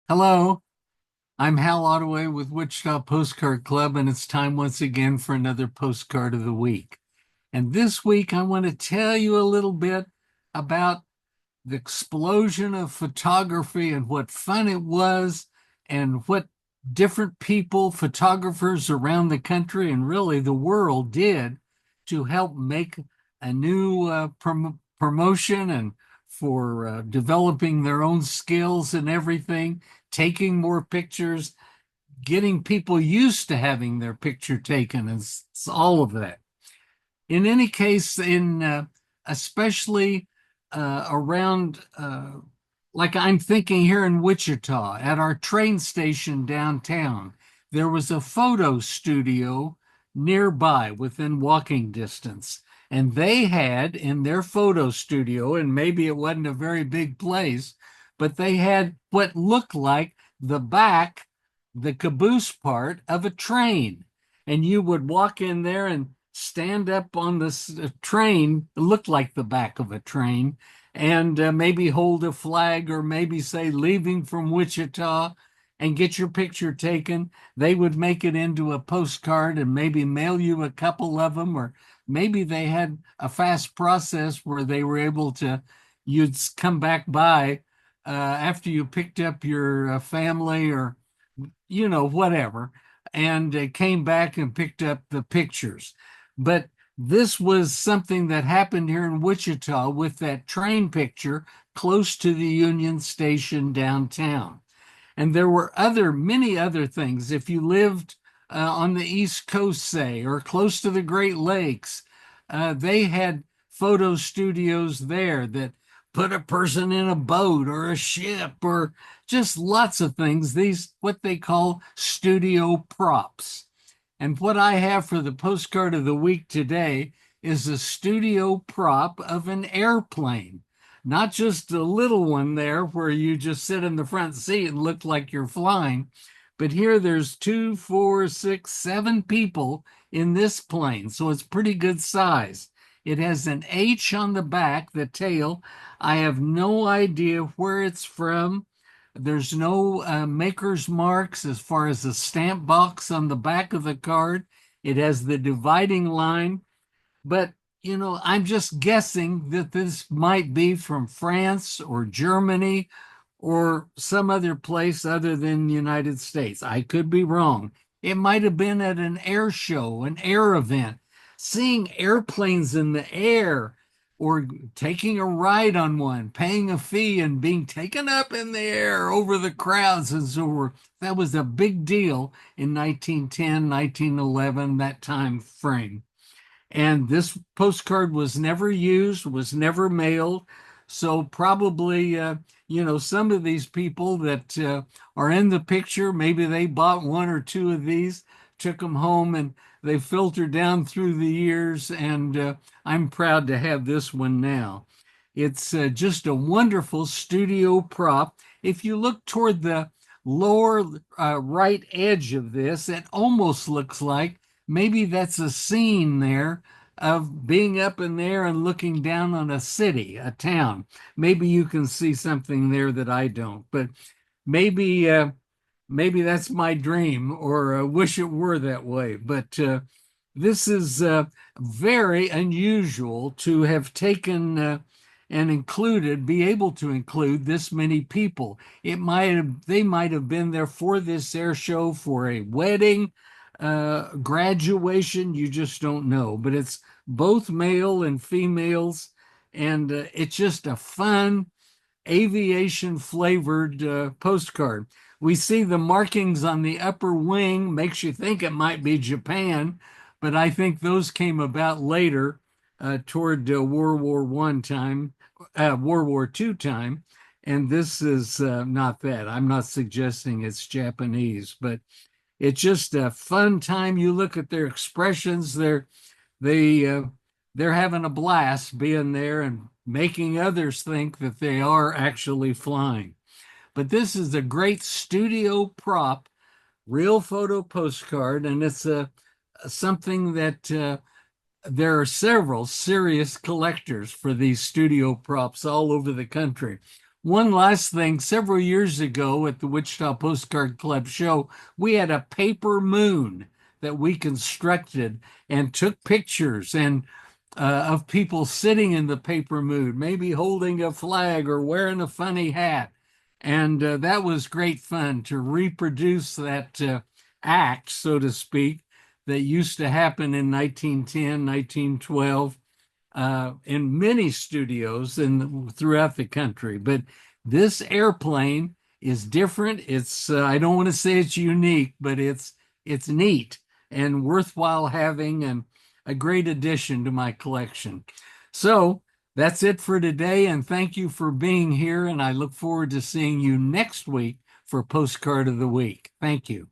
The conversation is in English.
Hello, I'm Hal Ottaway with Wichita Postcard Club, and it's time once again for another postcard of the week. And this week, I want to tell you a little bit about the explosion of photography and what fun it was, and what different people, photographers around the country and really the world did to help make a new promotion and for developing their own skills and everything, taking more pictures, getting people used to having their picture taken, and all of that. In any case, in especially around, like I'm thinking here in Wichita, at our train station downtown, there was a photo studio nearby within walking distance. And they had in their photo studio, and maybe it wasn't a very big place, but they had what looked like the back, the caboose part of a train. And you would walk in there and stand up on this train, it looked like the back of a train, and maybe hold a flag or maybe say leaving from Wichita and get your picture taken. They would make it into a postcard and maybe mail you a couple of them, or maybe they had a fast process where they were able to, you'd come back by after you picked up your family or, whatever, and came back and picked up the pictures. But this was something that happened here in Wichita with that train picture close to the Union Station downtown. And there were many other things. If you lived on the East Coast, say, or close to the Great Lakes, they had photo studios there that put a person in a boat or a ship or just lots of things. These, what they call studio props. And what I have for the postcard of the week today is a studio prop of an airplane, not just a little one there where you just sit in the front seat and look like you're flying, but here there's two, four, six, seven people in this plane. So it's pretty good size. It has an H on the back, the tail. I have no idea where it's from. There's no maker's marks as far as the stamp box on the back of the card. It has the dividing line, but I'm just guessing that this might be from France or Germany or some other place other than the United States. I could be wrong. It might have been at an air show, an air event, seeing airplanes in the air or taking a ride on one, paying a fee and being taken up in the air over the crowds. And so that was a big deal in 1910, 1911, that time frame. And this postcard was never used, was never mailed. So probably, some of these people that are in the picture, maybe they bought one or two of these, took them home, and they filtered down through the years. And I'm proud to have this one now. It's just a wonderful studio prop. If you look toward the lower right edge of this, it almost looks like maybe that's a scene there of being up in there and looking down on a city, a town. Maybe you can see something there that I don't, but maybe maybe that's my dream or wish it were that way. But this is very unusual to have taken and included, be able to include this many people. They might have been there for this air show for a wedding, graduation, you just don't know. But it's both male and females, and it's just a fun aviation flavored postcard. We see the markings on the upper wing, makes you think it might be Japan, but I think those came about later toward World War One time, World War Two time, and this is not that. I'm not suggesting it's Japanese, but it's just a fun time. You look at their expressions; they they're having a blast being there and making others think that they are actually flying. But this is a great studio prop, real photo postcard, and it's a something that there are several serious collectors for these studio props all over the country. One last thing, several years ago at the Wichita Postcard Club show, we had a paper moon that we constructed and took pictures of people sitting in the paper moon, maybe holding a flag or wearing a funny hat. And that was great fun to reproduce that act, so to speak, that used to happen in 1910, 1912 in many studios throughout the country. But this airplane is different. It's I don't want to say it's unique, but it's neat and worthwhile having and a great addition to my collection. So that's it for today, and thank you for being here. And I look forward to seeing you next week for Postcard of the Week. Thank you.